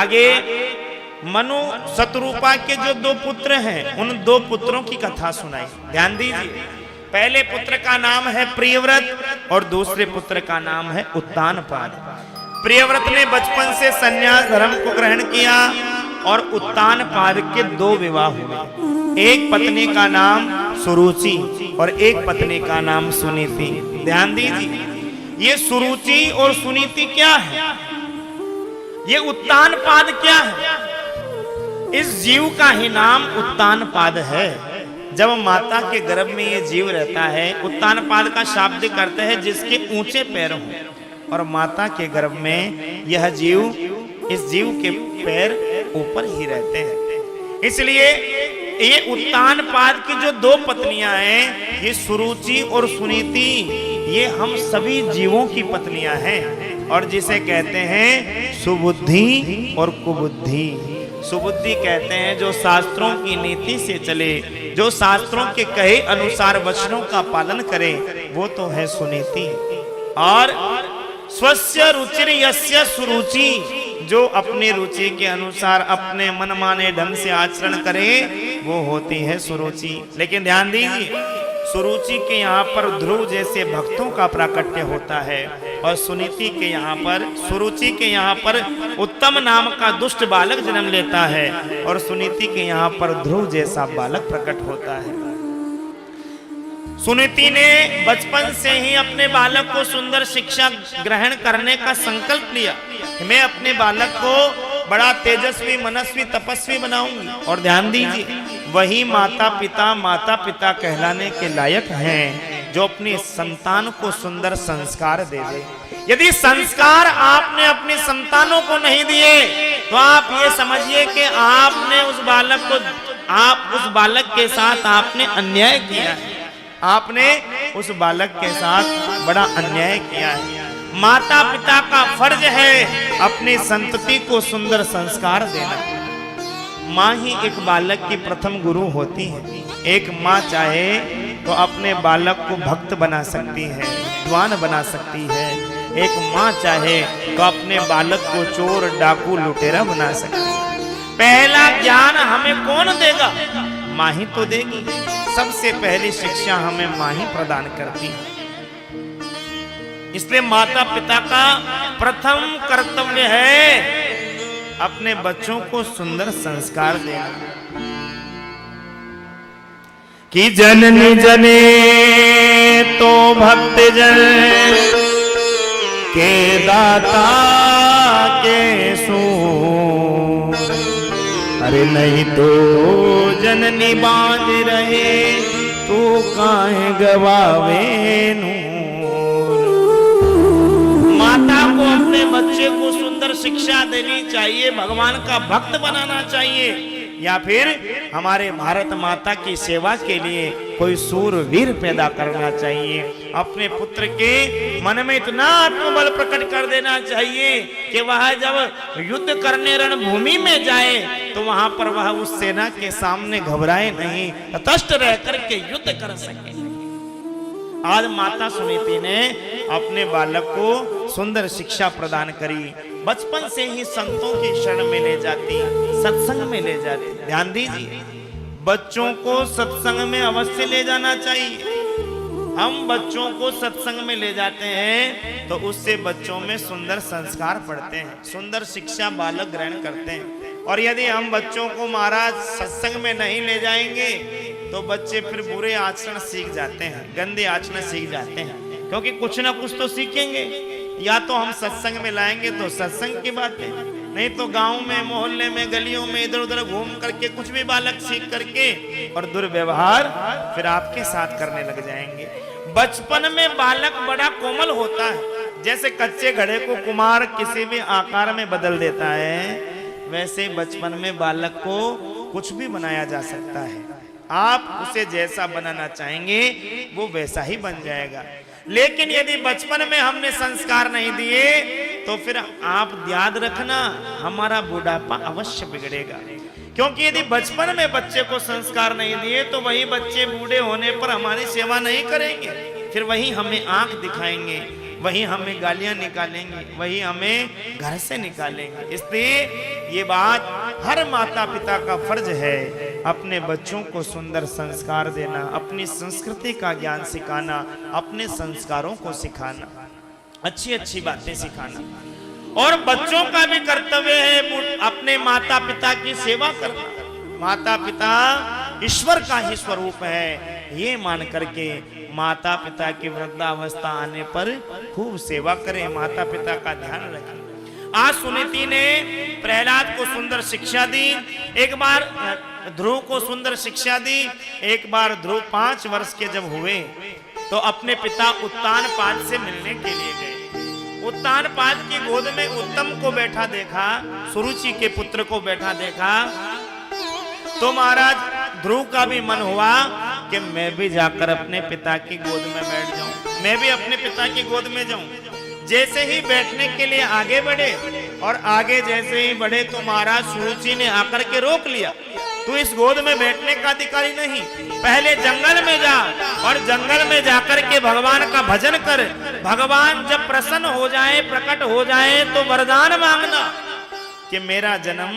आगे मनु शत्रुपा के जो 2 पुत्र हैं, उन 2 पुत्रों की कथा सुनाई। ध्यान दीजिए, पहले पुत्र का नाम है प्रियव्रत और दूसरे पुत्र का नाम है उत्तानपाद। प्रियव्रत ने बचपन से संन्यास धर्म को ग्रहण किया और उत्तानपाद के 2 विवाह हुए। एक पत्नी का नाम सुरुचि और एक पत्नी का नाम सुनीति। ध्यान दीजिए, ये सुरुचि और सुनीति क्या है, ये उत्तानपाद क्या है? इस जीव का ही नाम उत्तानपाद है। जब माता के गर्भ में ये जीव रहता है, उत्तानपाद का शाब्दिक अर्थ है जिसके ऊंचे पैर हों, और माता के गर्भ में यह जीव, इस जीव के पैर ऊपर ही रहते हैं। इसलिए ये उत्तानपाद की जो 2 पत्नियां हैं, ये सुरुचि और सुनीति, ये हम सभी जीवों की पत्नियां हैं, और जिसे कहते हैं सुबुद्धि और कुबुद्धि। सुबुद्धि कहते हैं जो शास्त्रों की नीति से चले, जो शास्त्रों के कहे अनुसार वचनों का पालन करे, वो तो है सुनीति। और स्वस्य रुचिर यस्य सुरुचि, जो अपनी रुचि के अनुसार अपने मनमाने ढंग से आचरण करे, वो होती है सुरुचि। लेकिन ध्यान दीजिए, सुरुचि के यहाँ पर ध्रुव जैसे भक्तों का प्राकट्य होता है, और सुनीति के यहाँ पर, सुरुचि के यहाँ पर उत्तम नाम का दुष्ट बालक जन्म लेता है, और सुनीति के यहाँ पर ध्रुव जैसा बालक प्रकट होता है। सुनीति ने बचपन से ही अपने बालक को सुंदर शिक्षा ग्रहण करने का संकल्प लिया। मैं अपने बालक को बड़ा तेजस्वी, मनस्वी, तपस्वी बनाऊंगी। और ध्यान दीजिए, वही माता पिता कहलाने के लायक हैं जो अपनी संतान को सुंदर संस्कार दे दे। यदि संस्कार आपने अपनी संतानों को नहीं दिए, तो आप ये समझिए कि आपने उस बालक के साथ आपने अन्याय किया है। आपने उस बालक के साथ बड़ा अन्याय किया है। माता पिता का फर्ज है अपनी संतति को सुंदर संस्कार देना। माँ ही एक बालक की प्रथम गुरु होती है। एक माँ चाहे तो अपने बालक को भक्त बना सकती है, विद्वान बना सकती है। एक माँ चाहे तो अपने बालक को चोर, डाकू, लुटेरा बना सकती है। पहला ज्ञान हमें कौन देगा? माँ ही तो देगी। सबसे पहली शिक्षा हमें माँ ही प्रदान करती है। इसलिए माता पिता का प्रथम कर्तव्य है अपने बच्चों को सुंदर संस्कार देना। कि जननी जने तो भक्त जन के दाता के सो, अरे नहीं तो जननी बांध रहे तू काहे गवावे नूर। माता को अपने बच्चे को सुंदर शिक्षा देनी चाहिए, भगवान का भक्त बनाना चाहिए, या फिर हमारे भारत माता की सेवा के लिए कोई सूरवीर पैदा करना चाहिए। अपने पुत्र के मन में इतना आत्मबल प्रकट कर देना चाहिए कि वह जब युद्ध करने रणभूमि में जाए तो वहां पर वह उस सेना के सामने घबराए नहीं, तटस्थ रह करके युद्ध कर सके। आज माता सुनीति ने अपने बालक को सुंदर शिक्षा प्रदान करी। बचपन से ही संतों की शरण में ले जाती, सत्संग में ले जाती। ध्यान दीजिए, बच्चों को सत्संग में अवश्य ले जाना चाहिए। हम बच्चों को सत्संग में ले जाते हैं तो उससे बच्चों में सुंदर संस्कार पड़ते हैं, सुंदर शिक्षा बालक ग्रहण करते हैं। और यदि हम बच्चों को महाराज सत्संग में नहीं ले जाएंगे तो बच्चे फिर बुरे आचरण सीख जाते हैं, गंदे आचरण सीख जाते हैं, क्योंकि कुछ ना कुछ तो सीखेंगे। या तो हम सत्संग में लाएंगे तो सत्संग की बातें, नहीं तो गांव में, मोहल्ले में, गलियों में इधर उधर घूम करके कुछ भी बालक सीख करके और दुर्व्यवहार फिर आपके साथ करने लग जाएंगे। बचपन में बालक बड़ा कोमल होता है। जैसे कच्चे घड़े को कुम्हार किसी भी आकार में बदल देता है, वैसे बचपन में बालक को कुछ भी बनाया जा सकता है। आप उसे जैसा बनाना चाहेंगे वो वैसा ही बन जाएगा। लेकिन यदि बचपन में हमने संस्कार नहीं दिए तो फिर आप याद रखना, हमारा बुढ़ापा अवश्य बिगड़ेगा। क्योंकि यदि बचपन में बच्चे को संस्कार नहीं दिए तो वही बच्चे बूढ़े होने पर हमारी सेवा नहीं करेंगे, फिर वही हमें आंख दिखाएंगे, वही हमें गालियां निकालेंगे, वही हमें घर से निकालेंगे। इसलिए ये बात हर माता पिता का फर्ज है, अपने बच्चों को सुंदर संस्कार देना, अपनी संस्कृति का ज्ञान सिखाना, अपने संस्कारों को सिखाना, अच्छी अच्छी बातें सिखाना। और बच्चों का भी कर्तव्य है अपने माता पिता की सेवा करना। माता पिता ईश्वर का ही स्वरूप है, ये मान करके माता पिता की वृद्धावस्था आने पर खूब सेवा करें, माता पिता का ध्यान रखें। आज सुनीति ने प्रहलाद को सुंदर शिक्षा दी, एक बार ध्रुव को सुंदर शिक्षा दी। एक बार ध्रुव 5 वर्ष के जब हुए तो अपने पिता उत्तानपाद से मिलने के लिए गए। उत्तानपाद की गोद में उत्तम को बैठा देखा, सुरुचि के पुत्र को बैठा देखा, तो महाराज ध्रुव का भी मन हुआ कि मैं भी जाकर अपने पिता की गोद में बैठ जाऊं, मैं भी अपने पिता की गोद में जाऊं। जैसे ही बैठने के लिए आगे बढ़े और आगे जैसे ही बढ़े तो महाराज सुरुचि ने आकर के रोक लिया, तू इस गोद में बैठने का अधिकारी नहीं, पहले जंगल में जा और जंगल में जाकर के भगवान का भजन कर। भगवान जब प्रसन्न हो जाए, प्रकट हो जाए तो वरदान मांगना कि मेरा जन्म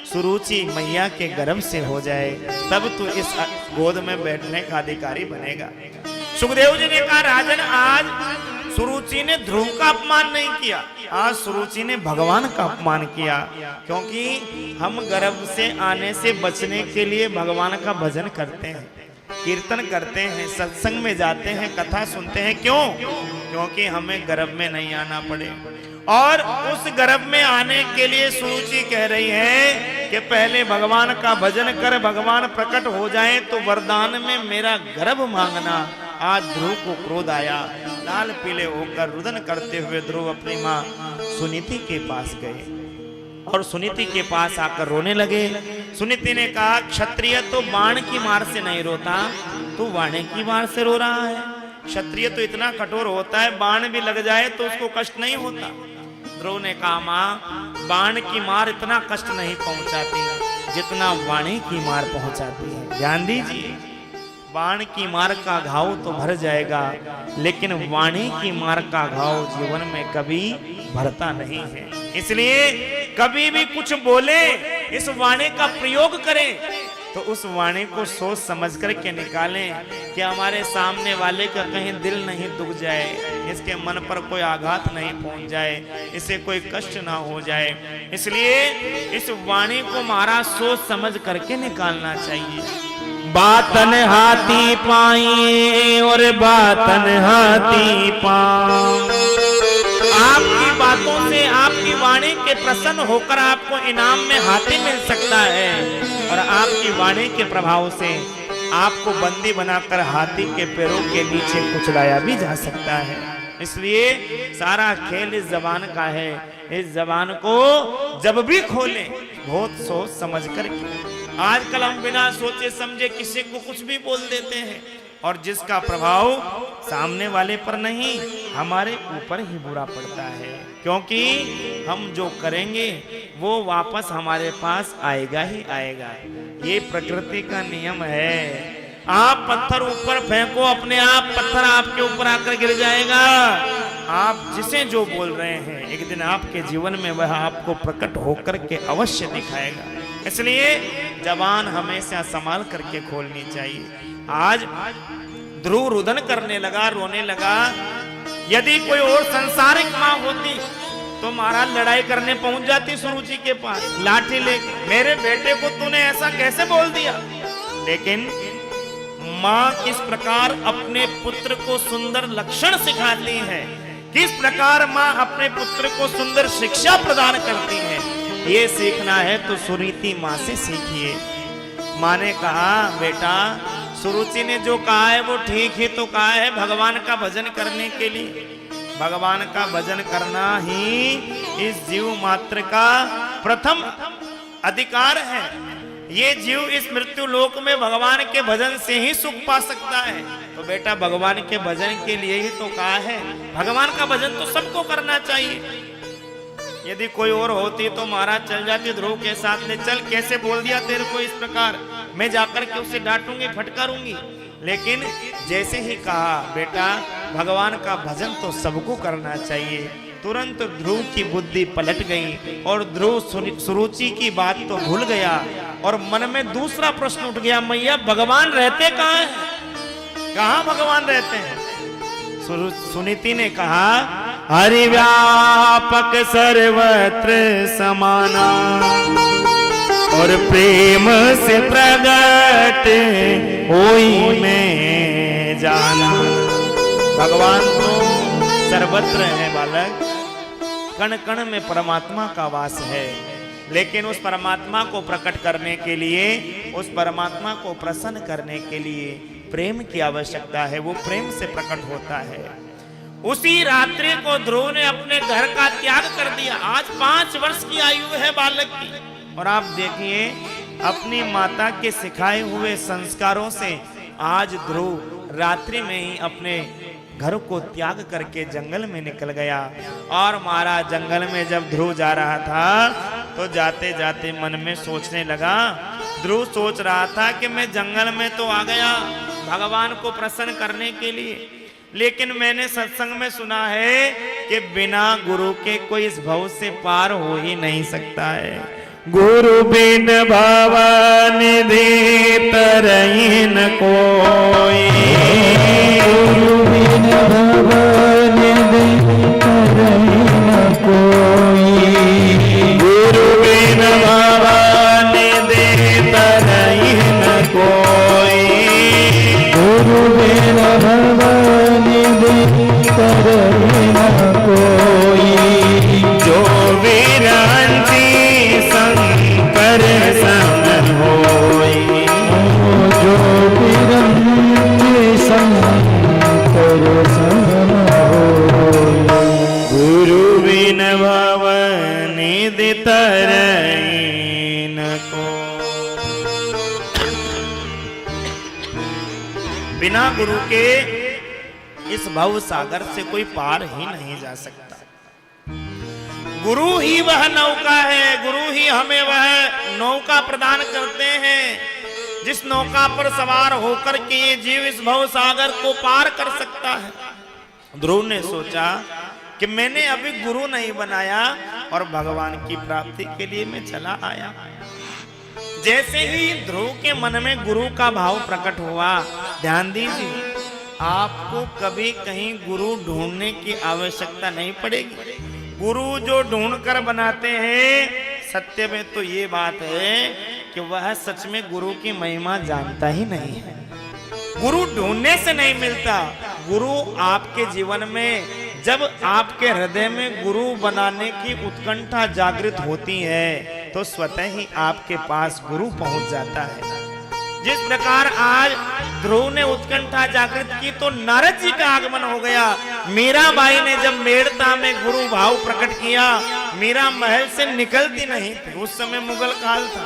सुरुचि मैया के गर्भ से हो जाए, तब तू इस गोद में बैठने का अधिकारी बनेगा। सुखदेव जी ने कहा राजन, आज सुरुचि ने ध्रुव का अपमान नहीं किया, आज सुरुचि ने भगवान का अपमान किया, क्योंकि हम गर्भ से आने से बचने के लिए भगवान का भजन करते हैं, कीर्तन करते हैं, सत्संग में जाते हैं, कथा सुनते हैं। क्यों? क्योंकि हमें गर्भ में नहीं आना पड़े। और उस गर्भ में आने के लिए सुरुचि कह रही है कि पहले भगवान का भजन कर, भगवान प्रकट हो जाए तो वरदान में मेरा गर्भ मांगना। आज ध्रुव को क्रोध आया, लाल पीले होकर रुदन करते हुए ध्रुव अपनी माँ सुनीति के पास गए और सुनीति के पास आकर रोने लगे। सुनीति ने कहा क्षत्रिय तो बाण की मार से नहीं रोता, तू वाणे की मार से रो रहा है। क्षत्रिय तो इतना कठोर होता है, बाण भी लग जाए तो उसको कष्ट नहीं होता। ध्रुव ने कहा माँ, बाण की मार इतना कष्ट नहीं पहुंचाती जितना वाणी की मार पहुंचाती है। ध्यान दीजिए, बाण की मार का घाव तो भर जाएगा, लेकिन वाणी की मार का घाव जीवन में कभी भरता नहीं है। इसलिए कभी भी कुछ बोले, इस वाणी का प्रयोग करें तो उस वाणी को सोच समझ करके निकालें कि हमारे सामने वाले का कहीं दिल नहीं दुख जाए, इसके मन पर कोई आघात नहीं पहुंच जाए, इसे कोई कष्ट ना हो जाए। इसलिए इस वाणी को महाराज सोच समझ करके निकालना चाहिए। बातन हाथी पाई और बातन हाथी पाई, आपकी बातों से, आपकी वाणी के प्रसन्न होकर आपको इनाम में हाथी मिल सकता है, और आपकी वाणी के प्रभाव से आपको बंदी बनाकर हाथी के पैरों के नीचे कुचलाया भी जा सकता है। इसलिए सारा खेल इस जबान का है। इस जबान को जब भी खोलें बहुत सोच समझ कर। आजकल हम बिना सोचे समझे किसी को कुछ भी बोल देते हैं, और जिसका प्रभाव सामने वाले पर नहीं हमारे ऊपर ही बुरा पड़ता है, क्योंकि हम जो करेंगे वो वापस हमारे पास आएगा ही आएगा। ये प्रकृति का नियम है। आप पत्थर ऊपर फेंको, अपने आप पत्थर आपके ऊपर आकर गिर जाएगा। आप जिसे जो बोल रहे हैं एक दिन आपके जीवन में वह आपको प्रकट होकर के अवश्य दिखाएगा। इसलिए जबान हमेशा संभाल करके खोलनी चाहिए। आज ध्रुव रुदन करने लगा, रोने लगा। यदि कोई और संसारिक माँ होती तो महाराज लड़ाई करने पहुंच जाती सुरुचि के पास लाठी लेके, मेरे बेटे को तूने ऐसा कैसे बोल दिया। लेकिन माँ किस प्रकार अपने पुत्र को सुंदर लक्षण सिखाती है, किस प्रकार माँ अपने पुत्र को सुंदर शिक्षा प्रदान करती है, ये सीखना है तो सुनीति माँ से सीखिए। माँ ने कहा बेटा, सुरुचि ने जो कहा है वो ठीक ही तो कहा है। भगवान का भजन करने के लिए, भगवान का भजन करना ही इस जीव मात्र का प्रथम अधिकार है। ये जीव इस मृत्यु लोक में भगवान के भजन से ही सुख पा सकता है। तो बेटा भगवान के भजन के लिए ही तो कहा है। भगवान का भजन तो सबको करना चाहिए। यदि कोई और होती तो महाराज चल जाती ध्रुव के साथ ले, चल कैसे बोल दिया तेरे को इस प्रकार, मैं जाकर के उसे डांटूंगी, फटकारूंगी। लेकिन जैसे ही कहा बेटा भगवान का भजन तो सबको करना चाहिए। तुरंत ध्रुव की बुद्धि पलट गई और ध्रुव सुरुचि की बात तो भूल गया और मन में दूसरा प्रश्न उठ गया, मैया भगवान रहते कहाँ हैं? कहाँ भगवान रहते हैं? सुनीति ने कहा, हरि व्यापक सर्वत्र समाना और प्रेम से प्रगट होई में जाना। भगवान तो सर्वत्र है बालक, कण कण में परमात्मा का वास है, लेकिन उस परमात्मा को प्रकट करने के लिए, उस परमात्मा को प्रसन्न करने के लिए प्रेम की आवश्यकता है। वो प्रेम से प्रकट होता है। उसी रात्रि को ध्रुव ने अपने घर का त्याग कर दिया। आज 5 वर्ष की आयु है बालक की, और आप देखिए अपनी माता के सिखाए हुए संस्कारों से आज ध्रुव रात्रि में ही अपने घर को त्याग करके जंगल में निकल गया। और महाराज जंगल में जब ध्रुव जा रहा था तो जाते जाते मन में सोचने लगा, ध्रुव सोच रहा था कि मैं जंगल में तो आ गया भगवान को प्रसन्न करने के लिए, लेकिन मैंने सत्संग में सुना है कि बिना गुरु के कोई इस भव से पार हो ही नहीं सकता है। गुरु बिन भवन निधि तरहि न कोई, गुरु बिन भवन निधि तरहि न कोई, गुरु बिन भवन निधि तरहि न कोई, गुरु बिन भवन निधि तरहि न कोई। जो विरंची शंकर समन होई, जो विरंची शंकर समन होई, गुरु बिन भवन निधि तरहि न कोई। बिना गुरु के इस भव सागर से कोई पार ही नहीं जा सकता। गुरु ही वह नौका है, गुरु ही हमें वह नौका प्रदान करते हैं जिस नौका पर सवार होकर के ये जीव इस भव सागर को पार कर सकता है। ध्रुव ने सोचा कि मैंने अभी गुरु नहीं बनाया और भगवान की प्राप्ति के लिए मैं चला आया। जैसे ही ध्रुव के मन में गुरु का भाव प्रकट हुआ, ध्यान दीजिए, आपको कभी कहीं गुरु ढूंढने की आवश्यकता नहीं पड़ेगी। गुरु जो ढूंढ कर बनाते हैं, सत्य में तो ये बात है कि वह सच में गुरु की महिमा जानता ही नहीं है। गुरु ढूंढने से नहीं मिलता। गुरु आपके जीवन में, जब आपके हृदय में गुरु बनाने की उत्कंठा जागृत होती है तो स्वतः ही आपके पास गुरु पहुंच जाता है। जिस प्रकार आज ध्रुव ने उत्कंठा जागृत की तो नारद जी का आगमन हो गया। मीराबाई ने जब मेड़ता में गुरु भाव प्रकट किया, मीरा महल से निकलती नहीं थी। उस समय मुगल काल था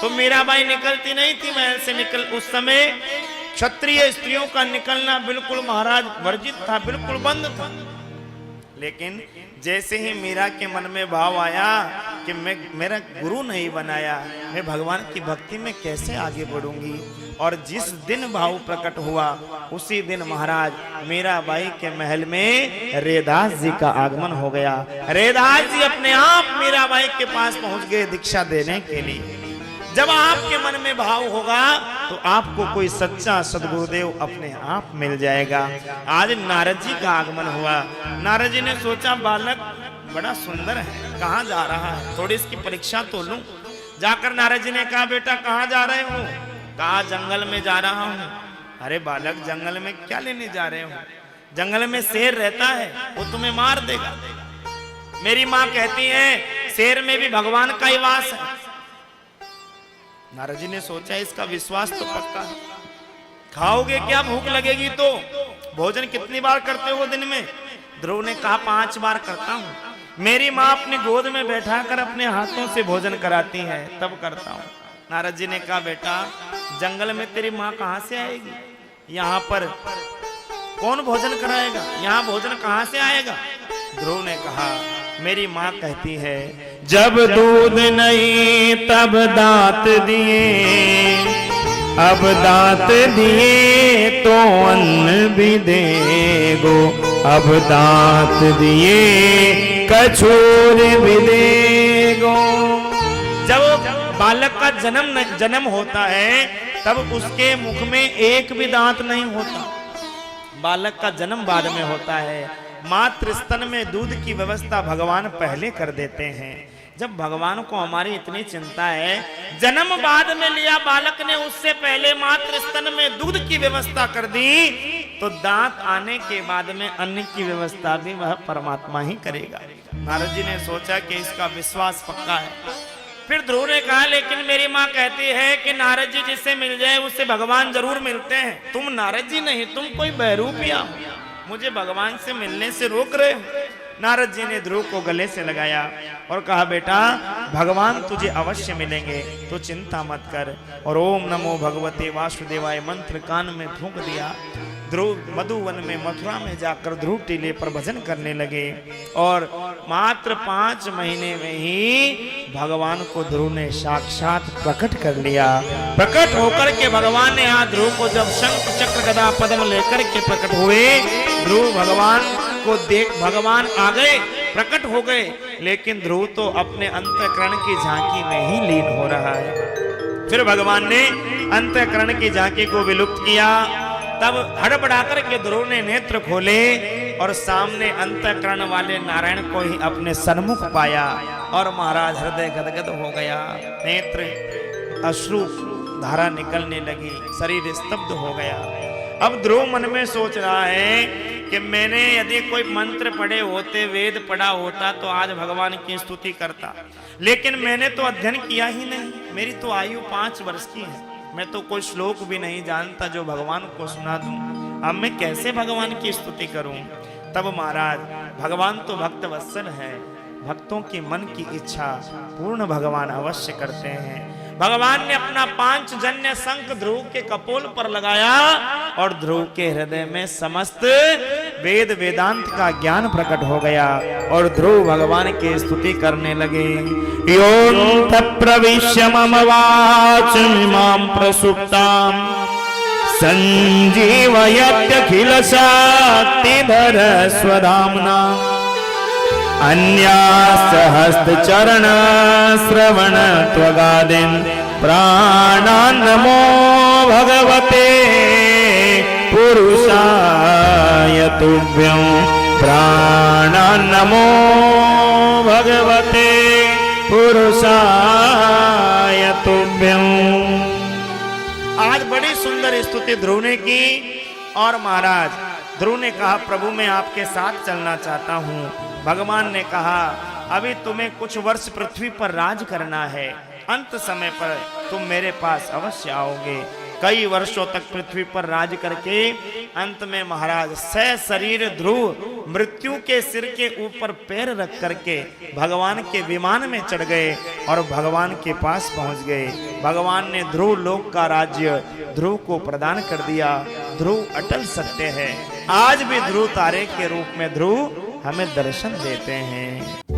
तो मीराबाई निकलती नहीं थी महल से। उस समय क्षत्रिय स्त्रियों का निकलना बिल्कुल महाराज वर्जित था, बिल्कुल बंद था। लेकिन जैसे ही मीरा के मन में भाव आया कि मैं मेरा गुरु नहीं बनाया, मैं भगवान की भक्ति में कैसे आगे बढ़ूंगी, और जिस दिन भाव प्रकट हुआ उसी दिन महाराज मीराबाई के महल में रेदास जी का आगमन हो गया। रेदास जी अपने आप मीराबाई के पास पहुंच गए दीक्षा देने के लिए। जब आपके मन में भाव होगा तो आपको कोई सच्चा सद्गुरुदेव अपने आप मिल जाएगा। आज नारद जी का आगमन हुआ। नारद जी ने सोचा बालक बड़ा सुंदर है, कहाँ जा रहा है, थोड़ी इसकी परीक्षा तो लूं। जाकर नारद जी ने कहा बेटा कहाँ जा रहे हो? कहा जंगल में जा रहा हूँ। अरे बालक जंगल में क्या लेने जा रहे हो? जंगल में शेर रहता है, वो तुम्हें मार देगा। मेरी माँ कहती है शेर में भी भगवान का ही वास है। नारद जी ने सोचा इसका विश्वास तो पक्का है। खाओगे क्या, भूख लगेगी तो? भोजन कितनी बार करते हो दिन में? ध्रुव ने कहा 5 बार करता हूँ। मेरी माँ अपनी गोद में बैठा कर अपने हाथों से भोजन कराती है तब करता हूँ। नारद जी ने कहा बेटा जंगल में तेरी माँ कहाँ से आएगी? यहाँ पर कौन भोजन कराएगा? यहाँ भोजन कहाँ से आएगा? ध्रुव ने कहा मेरी माँ कहती है जब दूध नहीं तब दांत दिए, अब दांत दिए तो अन्न भी देगो, अब दांत दिए कछोर भी देगो। जब बालक का जन्म होता है तब उसके मुख में एक भी दांत नहीं होता। बालक का जन्म बाद में होता है। मातृ स्तन में दूध की व्यवस्था भगवान पहले कर देते हैं। जब भगवान को हमारी इतनी चिंता है, जन्म बाद में लिया बालक ने, उससे पहले मातृ स्तन में दूध की व्यवस्था कर दी, तो दांत आने के बाद में अन्न की व्यवस्था भी वह परमात्मा ही करेगा। नारद जी ने सोचा कि इसका विश्वास पक्का है। फिर ध्रुव ने कहा, लेकिन मेरी माँ कहती है कि नारद जी जिससे मिल जाए उससे भगवान जरूर मिलते हैं। तुम नारद जी नहीं, तुम कोई बहरूपिया हो, मुझे भगवान से मिलने से रोक रहे हो। नारद जी ने ध्रुव को गले से लगाया और कहा, बेटा भगवान तुझे अवश्य मिलेंगे, तो चिंता मत कर। और ओम नमो भगवते वासुदेवाय मंत्र कान में फूंक दिया। ध्रुव मधुवन में मथुरा में जाकर ध्रुव टीले पर भजन करने लगे और मात्र 5 महीने में ही भगवान को ध्रुव ने साक्षात प्रकट कर लिया। प्रकट होकर के भगवान ने यहाँ ध्रुव को जब शंख चक्र गदा पद्म लेकर के प्रकट हुए, ध्रुव भगवान को देख भगवान आ गए, प्रकट हो गए, लेकिन ध्रुव तो अपने अंतःकरण की झांकी में ही लीन हो रहा है। फिर भगवान ने अंतःकरण की झांकी को विलुप्त किया। तब हड़बड़ाकर के ध्रुव ने नेत्र खोले और सामने अंतःकरण वाले नारायण को ही अपने सन्मुख पाया और महाराज हृदय गदगद हो गया। नेत्र अश्रु धारा निकलने लगी, शरीर स्तब्ध हो गया। अब ध्रुव मन में सोच रहा है कि मैंने यदि कोई मंत्र पढ़े होते, वेद पढ़ा होता, तो आज भगवान की स्तुति करता, लेकिन मैंने तो अध्ययन किया ही नहीं। मेरी तो आयु 5 वर्ष की है, मैं तो कोई श्लोक भी नहीं जानता जो भगवान को सुना दूं। अब मैं कैसे भगवान की स्तुति करूं? तब महाराज, भगवान तो भक्त वत्सल है, भक्तों की मन की इच्छा पूर्ण भगवान अवश्य करते हैं। भगवान ने अपना 5 जन्य शंख ध्रुव के कपोल पर लगाया और ध्रुव के हृदय में समस्त वेद वेदांत का ज्ञान प्रकट हो गया और ध्रुव भगवान की स्तुति करने लगे। योऽन्त प्रविश्य मम वाचमिमां प्रसुप्तां संजीवयत्यखिल शक्तिधर स्वधाम्ना अन्यासहस्रचरण श्रवण त्वगादिन् प्राणान् नमो भगवते पुरुषाय तुभ्यं प्राणान् नमो भगवते पुरुषाय तुभ्यं। आज बड़ी सुंदर स्तुति ध्रुव ने की और महाराज ध्रुव ने कहा, प्रभु मैं आपके साथ चलना चाहता हूँ। भगवान ने कहा, अभी तुम्हें कुछ वर्ष पृथ्वी पर राज करना है, अंत समय पर तुम मेरे पास अवश्य आओगे। कई वर्षों तक पृथ्वी पर राज करके अंत में महाराज सशरीर ध्रुव मृत्यु के सिर के ऊपर पैर रख करके भगवान के विमान में चढ़ गए और भगवान के पास पहुंच गए। भगवान ने ध्रुव लोक का राज्य ध्रुव को प्रदान कर दिया। ध्रुव अटल सत्य है। आज भी ध्रुव तारे के रूप में ध्रुव हमें दर्शन देते हैं।